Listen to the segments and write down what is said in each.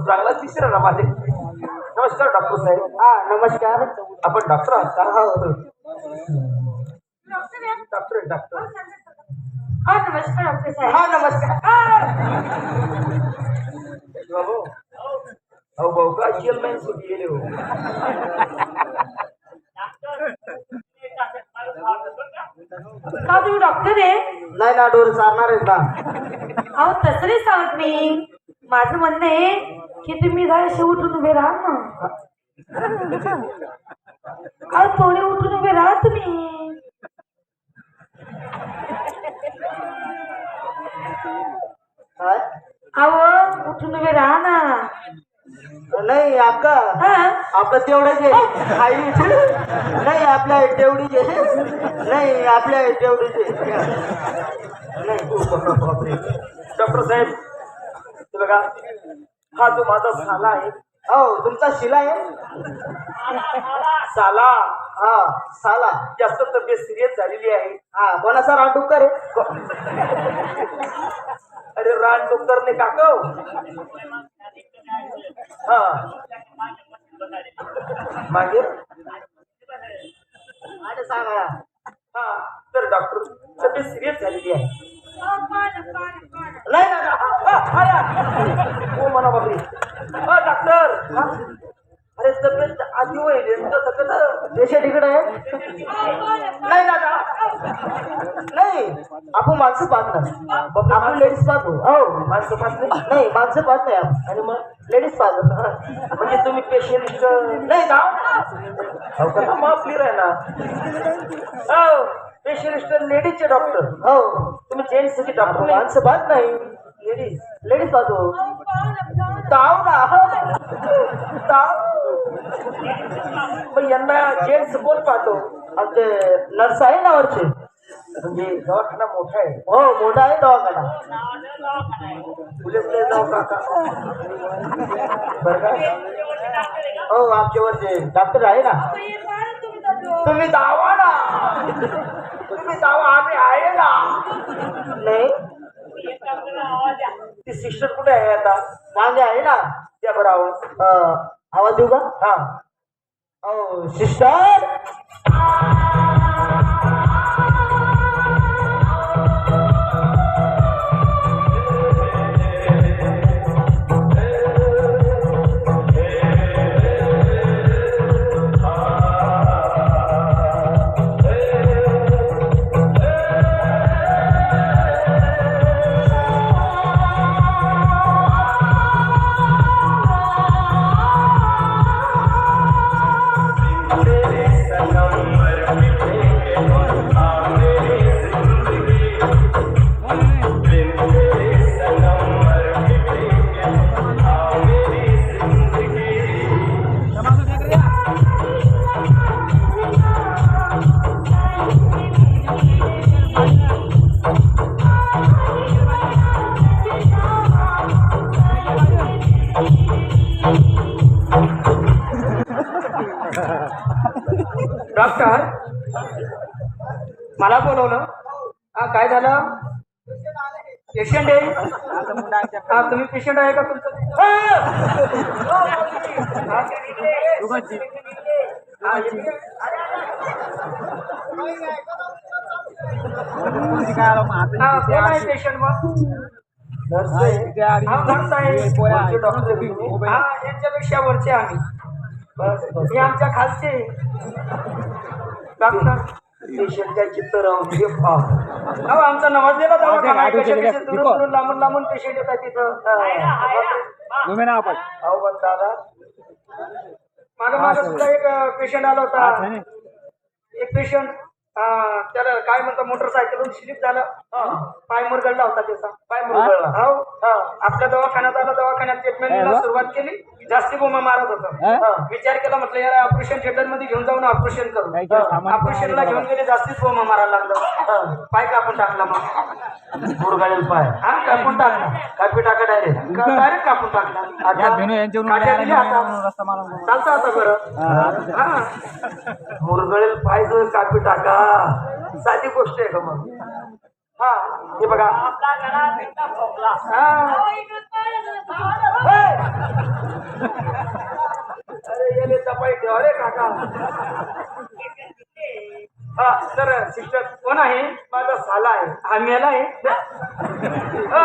चांगला तिसरा ना माझे. नमस्कार डॉक्टर साहेब. हा नमस्कार. आपण डॉक्टर आहात का? हो डॉक्टर डॉक्टर. हा नमस्कार डॉक्टर साहेब. हा नमस्कार. बाबू अहो भाऊ का चेअरमॅन सुधी गेले हो. का तुम्ही डॉक्टर आहे? नाही ना डोर चालणार आहेत ना. अहो तसं नाही सांगत मी. माझं म्हणणं आहे की तुम्ही जरा उठून उभे राहा ना. अहो थोडे उठून उभे राहा तुम्ही. काय? अहो उठून उभे राहा ना. नाही अक्का हा आपलं तेवढंच आहे. हाईट नाही आपल्या तेवढीच आहे. नाही आपल्या तेवढीच आहे. डॉक्टर साहेब हे बघा हा जो माझा साला आहे. हो तुमचा शिला आहे. साला हा साला. जास्त तब्येत सिरियस झालेली आहे. हा कोणाचा रानडुक्कर आहे? अरे रान डॉक्टरने काकव. हा मागे आणि सांगा. हा तर डॉक्टर तब्येत सिरियस झालेली आहे. नाही ना हो म्हणा बापरे. डॉक्टर अरे तब्येत आधी होईल तब्येत देशा तिकडे आहे. नाही दादा नाही आपण माणसं पाहत नाही. आपण लेडीज पाहतो. हो माणसं पाहत नाही. नाही माणसं पाहत नाही आपण. आणि मग लेडीज पाहतो. म्हणजे तुम्ही पेशंट नाही का? क्लिअर आहे ना. हो पेशंट लेडीजचे डॉक्टर. हो तुम्ही जेंट्सचे डॉक्टर. माणसं पाहत नाही. लेडीज लेडीज पाहतो. ताव ना ताव. मग यांना जेंट्स कोण पाहतो? ते नर्स आहे ना वरचे. म्हणजे दवाखाना मोठा आहे. हो मोठा आहे दवाखाना. फुले फुले जाऊ काका बरं का. हो आमच्या वरचे डॉक्टर आहे ना. तुम्ही दावा ना. तुम्ही दावा आम्ही आहे ना. नाही ती सिस्टर कुठे आहे आता? मागे आहे ना. त्या बरं आवाज. आवाज देऊ का? हा हो सिस्टर. डॉक्टर मला बोलवलं. हा काय झालं? पेशंट आहे. हा तुम्ही पेशंट आहे का? तुमचं कोण आहे पेशंट? मग नर्स आहे. हा नर्स आहे. डॉक्टर हा यांच्यापेक्षा वरचे आम्ही. बस हे आमच्या खालचे डॉक्टर. पेशंटच्या चित्त राहून आमचा नवाजलेला दवाखाना दुरून लांबून लांबून पेशंट येतात तिथं. अहो पण दादा मागं सुद्धा एक पेशंट आला होता. एक पेशंट त्याला काय म्हणतात मोटरसायकलवरून स्लिप झालं. पाय मुरगळला होता त्याचा. पाय मुरगळला. हो आपल्या दवाखान्यात आला. दवाखान्यात ट्रीटमेंटला सुरुवात केली. जास्ती बोमा मारत होता. विचार केला म्हटलं यार ऑपरेशन थिएटर मध्ये घेऊन जाऊन ऑपरेशन करू. ऑपरेशनला घेऊन गेले. जास्तीच बोमा मारायला लागलं. पाय कापून टाकला. मग मुरगळेल पाय हा कापून टाकला. कापी टाका डायरेक्ट कापून टाकला. चालतं आता बरं. हा मुरगळेल पाय जर कापी टाका साधी गोष्ट आहे का? मग हा हे बघा आपला घरात एकदा खोकला. हा अरे येले सफाई ठेवा रे काका हा सर सिस्टर कोण आहे माझा साला आहे हा मेला आहे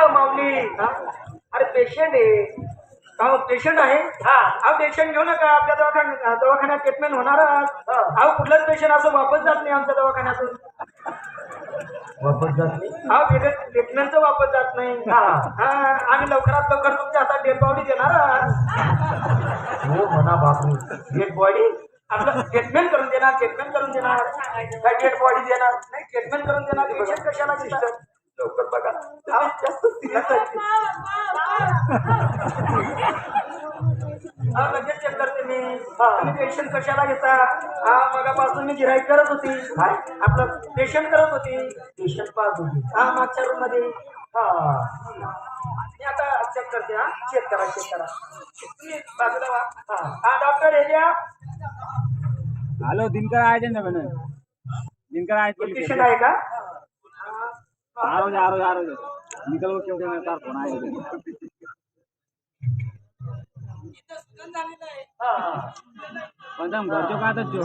माऊली हा? अरे पेशंट आहे हा पेशंट आहे हा पेशंट घेऊ नका आपल्या दवाखान्यात ट्रीटमेंट होणार हा कुठलाच पेशंट असं वापस जात नाही आमच्या दवाखान्यातून वापस जात नाही. हा ट्रीटमेंटचं वापस जात नाही हा आम्ही लवकरात लवकर तुमच्या हातात डेड बॉडी देणार हो म्हणा बापू. डेड बॉडी आपलं ट्रीटमेंट करून देणार काय डेड बॉडी देणार नाही ट्रीटमेंट करून देणार पेशंट कशाला सिस्टर लवकर बघा तुम्ही जास्त सिरियस हा लगेच चेक करते मी तुम्ही पेशंट कशाला घेता हा मगापासून मी गिराईक करत होती आपलं पेशंट करत होती पेशंट पाहत होती. हा मागच्या रूम मध्ये हा मी आता चेक करते हा चेक करा तुम्ही बाजूला व्हा हा डॉक्टर एरिया हेलो दिनकर आए थे ना मैंने दिनकर आए थे पेशंट आहे का आ रहा निकल वो क्यों मेरे पास फोन आया पंचम घर जो कहा था जो